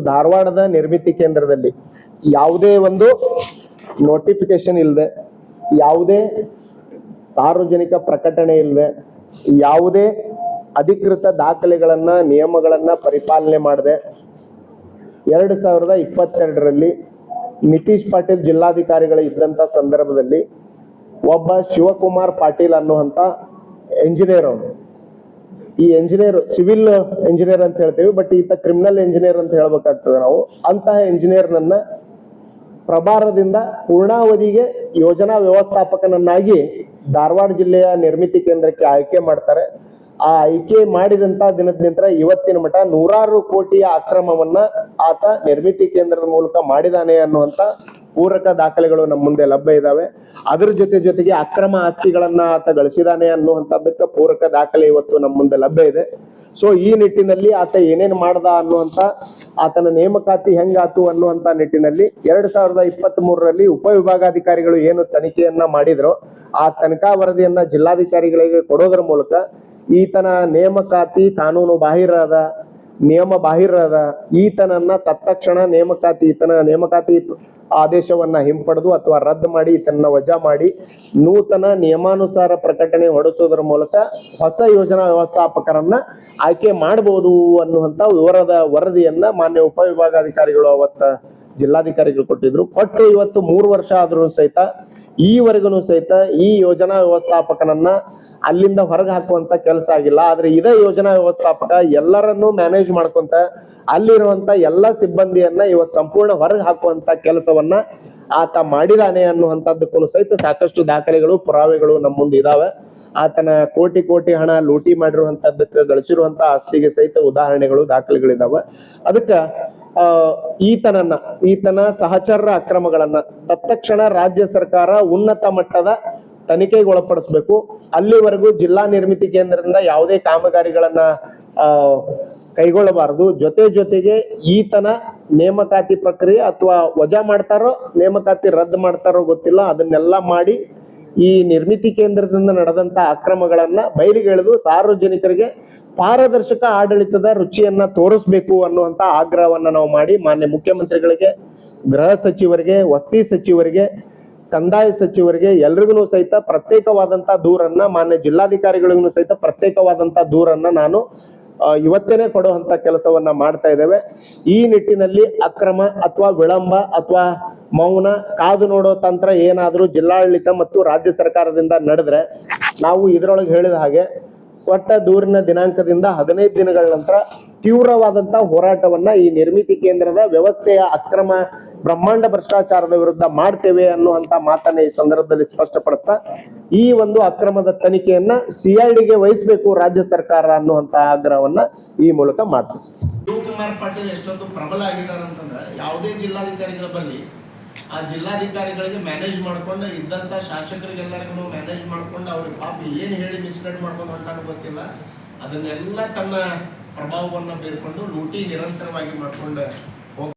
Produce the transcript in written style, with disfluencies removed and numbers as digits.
ಧಾರವಾಡದ ನಿರ್ಮಿತಿ ಕೇಂದ್ರದಲ್ಲಿ ಯಾವುದೇ ಒಂದು ನೋಟಿಫಿಕೇಶನ್ ಇಲ್ಲದೆ, ಯಾವುದೇ ಸಾರ್ವಜನಿಕ ಪ್ರಕಟಣೆ ಇಲ್ಲದೆ, ಯಾವುದೇ ಅಧಿಕೃತ ದಾಖಲೆಗಳನ್ನ ನಿಯಮಗಳನ್ನ ಪರಿಪಾಲನೆ ಮಾಡದೆ 2022ರಲ್ಲಿ ನಿತೀಶ್ ಪಾಟೀಲ್ ಜಿಲ್ಲಾಧಿಕಾರಿಗಳು ಇದ್ದಂತ ಸಂದರ್ಭದಲ್ಲಿ ಒಬ್ಬ ಶಿವಕುಮಾರ್ ಪಾಟೀಲ್ ಅನ್ನುವಂತ ಎಂಜಿನಿಯರ್, ಅವನು ಈ ಎಂಜಿನಿಯರ್ ಸಿವಿಲ್ ಎಂಜಿನಿಯರ್ ಅಂತ ಹೇಳ್ತೀವಿ, ಬಟ್ ಈತ ಕ್ರಿಮಿನಲ್ ಎಂಜಿನಿಯರ್ ಅಂತ ಹೇಳ್ಬೇಕಾಗ್ತದೆ ನಾವು. ಅಂತಹ ಎಂಜಿನಿಯರ್ನನ್ನ ಪ್ರಭಾರದಿಂದ ಪೂರ್ಣಾವಧಿಗೆ ಯೋಜನಾ ವ್ಯವಸ್ಥಾಪಕನನ್ನಾಗಿ ಧಾರವಾಡ ಜಿಲ್ಲೆಯ ನಿರ್ಮಿತಿ ಕೇಂದ್ರಕ್ಕೆ ಆಯ್ಕೆ ಮಾಡ್ತಾರೆ. ಆ ಆಯ್ಕೆ ಮಾಡಿದಂತ ದಿನದ ನಂತರ ಇವತ್ತಿನ ಮಟ್ಟ 100 ಕೋಟಿಯ ಅಕ್ರಮವನ್ನ ಆತ ನಿರ್ಮಿತಿ ಕೇಂದ್ರದ ಮೂಲಕ ಮಾಡಿದಾನೆ ಅನ್ನುವಂತ ಪೂರಕ ದಾಖಲೆಗಳು ನಮ್ಮ ಮುಂದೆ ಲಭ್ಯ ಇದಾವೆ. ಅದ್ರ ಜೊತೆಗೆ ಅಕ್ರಮ ಆಸ್ತಿಗಳನ್ನ ಆತ ಗಳಿಸಿದಾನೆ ಅನ್ನುವಂಥದ್ದಕ್ಕೆ ಪೂರಕ ದಾಖಲೆ ಇವತ್ತು ನಮ್ಮ ಮುಂದೆ ಲಭ್ಯ ಇದೆ. ಸೊ ಈ ನಿಟ್ಟಿನಲ್ಲಿ ಆತ ಏನೇನ್ ಮಾಡ್ದ ಅನ್ನುವಂತ, ಆತನ ನೇಮಕಾತಿ ಹೆಂಗಾತು ಅನ್ನುವಂತ ನಿಟ್ಟಿನಲ್ಲಿ 2023ರಲ್ಲಿ ಉಪವಿಭಾಗಾಧಿಕಾರಿಗಳು ಏನು ತನಿಖೆಯನ್ನ ಮಾಡಿದ್ರು, ಆ ತನಿಖಾ ವರದಿಯನ್ನ ಜಿಲ್ಲಾಧಿಕಾರಿಗಳಿಗೆ ಕೊಡೋದ್ರ ಮೂಲಕ ಈತನ ನೇಮಕಾತಿ ಕಾನೂನು ಬಾಹಿರ ಅದ, ನಿಯಮ ಬಾಹಿರ ಅದ, ಈತನನ್ನ ತತ್ಕ್ಷಣ ಈತನ ನೇಮಕಾತಿ ಆದೇಶವನ್ನ ಹಿಂಪಡೆದು ಅಥವಾ ರದ್ದು ಮಾಡಿ ಈತನ ವಜಾ ಮಾಡಿ ನೂತನ ನಿಯಮಾನುಸಾರ ಪ್ರಕಟಣೆ ಹೊರಡಿಸೋದ್ರ ಮೂಲಕ ಹೊಸ ಯೋಜನಾ ವ್ಯವಸ್ಥಾಪಕರನ್ನ ಆಯ್ಕೆ ಮಾಡಬಹುದು ಅನ್ನುವಂತ ವಿವರದ ವರದಿಯನ್ನ ಮಾನ್ಯ ಉಪವಿಭಾಗಾಧಿಕಾರಿಗಳು ಅವತ್ತ ಜಿಲ್ಲಾಧಿಕಾರಿಗಳು ಕೊಟ್ಟಿದ್ರು. ಕೊಟ್ಟು ಇವತ್ತು 3 ವರ್ಷ ಆದ್ರೂ ಸಹಿತ ಈವರೆಗೂ ಸಹಿತ ಈ ಯೋಜನಾ ವ್ಯವಸ್ಥಾಪಕನನ್ನ ಅಲ್ಲಿಂದ ಹೊರಗೆ ಹಾಕುವಂತ ಕೆಲಸ ಆಗಿಲ್ಲ. ಆದ್ರೆ ಇದೇ ಯೋಜನಾ ವ್ಯವಸ್ಥಾಪಕ ಎಲ್ಲರನ್ನೂ ಮ್ಯಾನೇಜ್ ಮಾಡ್ಕೊಂತ ಅಲ್ಲಿರುವಂತ ಎಲ್ಲ ಸಿಬ್ಬಂದಿಯನ್ನ ಇವತ್ತು ಸಂಪೂರ್ಣ ಹೊರಗೆ ಹಾಕುವಂತ ಕೆಲಸವನ್ನ ಆತ ಮಾಡಿದಾನೆ ಅನ್ನುವಂಥದ್ದಕ್ಕೂ ಸಹಿತ ಸಾಕಷ್ಟು ದಾಖಲೆಗಳು, ಪುರಾವೆಗಳು ನಮ್ಮ ಮುಂದೆ ಇದಾವೆ. ಆತನ ಕೋಟಿ ಹಣ ಲೂಟಿ ಮಾಡಿರುವಂತದ್ದಕ್ಕೆ ಗಳಿಸಿರುವಂತ ಆಸ್ತಿಗೆ ಸಹಿತ ಉದಾಹರಣೆಗಳು, ದಾಖಲೆಗಳಿದಾವೆ. ಅದಕ್ಕ ಈತನ ಸಹಚರರ ಅಕ್ರಮಗಳನ್ನ ತತ್ಕ್ಷಣ ರಾಜ್ಯ ಸರ್ಕಾರ ಉನ್ನತ ಮಟ್ಟದ ತನಿಖೆಗೊಳಪಡಿಸಬೇಕು. ಅಲ್ಲಿವರೆಗೂ ಜಿಲ್ಲಾ ನಿರ್ಮಿತಿ ಕೇಂದ್ರದಿಂದ ಯಾವುದೇ ಕಾಮಗಾರಿಗಳನ್ನ ಕೈಗೊಳ್ಳಬಾರದು. ಜೊತೆಗೆ ಈತನ ನೇಮಕಾತಿ ಪ್ರಕ್ರಿಯೆ ಅಥವಾ ವಜಾ ಮಾಡ್ತಾರೋ ನೇಮಕಾತಿ ರದ್ದು ಮಾಡ್ತಾರೋ ಗೊತ್ತಿಲ್ಲ, ಅದನ್ನೆಲ್ಲ ಮಾಡಿ ಈ ನಿರ್ಮಿತಿ ಕೇಂದ್ರದಿಂದ ನಡೆದಂತ ಅಕ್ರಮಗಳನ್ನ ಬಯಲಿಗೆಳೆದು ಸಾರ್ವಜನಿಕರಿಗೆ ಪಾರದರ್ಶಕ ಆಡಳಿತದ ರುಚಿಯನ್ನ ತೋರಿಸ್ಬೇಕು ಅನ್ನುವಂತ ಆಗ್ರಹವನ್ನ ನಾವು ಮಾಡಿ ಮಾನ್ಯ ಮುಖ್ಯಮಂತ್ರಿಗಳಿಗೆ, ಗೃಹ ಸಚಿವರಿಗೆ, ವಸತಿ ಸಚಿವರಿಗೆ, ಕಂದಾಯ ಸಚಿವರಿಗೆ ಎಲ್ರಿಗೂ ಸಹಿತ ಪ್ರತ್ಯೇಕವಾದಂತ ದೂರನ್ನ, ಮಾನ್ಯ ಜಿಲ್ಲಾಧಿಕಾರಿಗಳಿಗೂ ಸಹಿತ ಪ್ರತ್ಯೇಕವಾದಂತ ದೂರನ್ನ ನಾನು ಇವತ್ತೇನೆ ಕೊಡುವಂತ ಕೆಲಸವನ್ನ ಮಾಡ್ತಾ ಇದ್ದೇವೆ. ಈ ನಿಟ್ಟಿನಲ್ಲಿ ಅಕ್ರಮ ಅಥವಾ ವಿಳಂಬ ಅಥವಾ ಮೌನ ಕಾದು ನೋಡೋ ತಂತ್ರ ಏನಾದ್ರೂ ಜಿಲ್ಲಾಡಳಿತ ಮತ್ತು ರಾಜ್ಯ ಸರ್ಕಾರದಿಂದ ನಡೆದ್ರೆ ನಾವು ಇದರೊಳಗೆ ಹೇಳಿದ ಹಾಗೆ ಕೊಟ್ಟ ದೂರಿನ ದಿನಾಂಕದಿಂದ 15 ದಿನಗಳ ನಂತರ ತೀವ್ರವಾದಂತ ಹೋರಾಟವನ್ನ ಈ ನಿರ್ಮಿತಿ ಕೇಂದ್ರದ ವ್ಯವಸ್ಥೆಯ ಅಕ್ರಮ ಬ್ರಹ್ಮಾಂಡ ಭ್ರಷ್ಟಾಚಾರದ ವಿರುದ್ಧ ಮಾಡ್ತೇವೆ ಅನ್ನುವಂತ ಮಾತನ್ನ ಈ ಸಂದರ್ಭದಲ್ಲಿ ಸ್ಪಷ್ಟಪಡಿಸ್ತಾ ಈ ಒಂದು ಅಕ್ರಮದ ತನಿಖೆಯನ್ನ CIDಗೆ ವಹಿಸಬೇಕು ರಾಜ್ಯ ಸರ್ಕಾರ ಅನ್ನುವಂತ ಆಗ್ರಹವನ್ನ ಈ ಮೂಲಕ ಮಾಡ್ತೀವಿ. ಶಿವಕುಮಾರ್ ಪಾಟೀಲ್ ಎಷ್ಟೊಂದು ಪ್ರಬಲ ಆಗಿದ್ದಾರೆ ಅಂತಂದ್ರೆ ಯಾವುದೇ ಜಿಲ್ಲಾಧಿಕಾರಿಗಳ ಬಳಿ ಆ ಜಿಲ್ಲಾಧಿಕಾರಿಗಳಿಗೆ ಮ್ಯಾನೇಜ್ ಮಾಡ್ಕೊಂಡು ಇದ್ದಂತ ಶಾಸಕರಿಗೆಲ್ಲರಿಗೂ ಮ್ಯಾನೇಜ್ ಮಾಡ್ಕೊಂಡು ಅವ್ರಿಗೆ ಪಾಪ ಏನು ಹೇಳಿ ಮಿಸ್ಗೈಡ್ ಮಾಡ್ಕೊಂಡು ಹೊಂಟಾನು ಗೊತ್ತಿಲ್ಲ, ಅದನ್ನೆಲ್ಲ ತನ್ನ ಪ್ರಭಾವವನ್ನು ಬೀರ್ಕೊಂಡು ಲೂಟಿ ನಿರಂತರವಾಗಿ ಮಾಡ್ಕೊಂಡು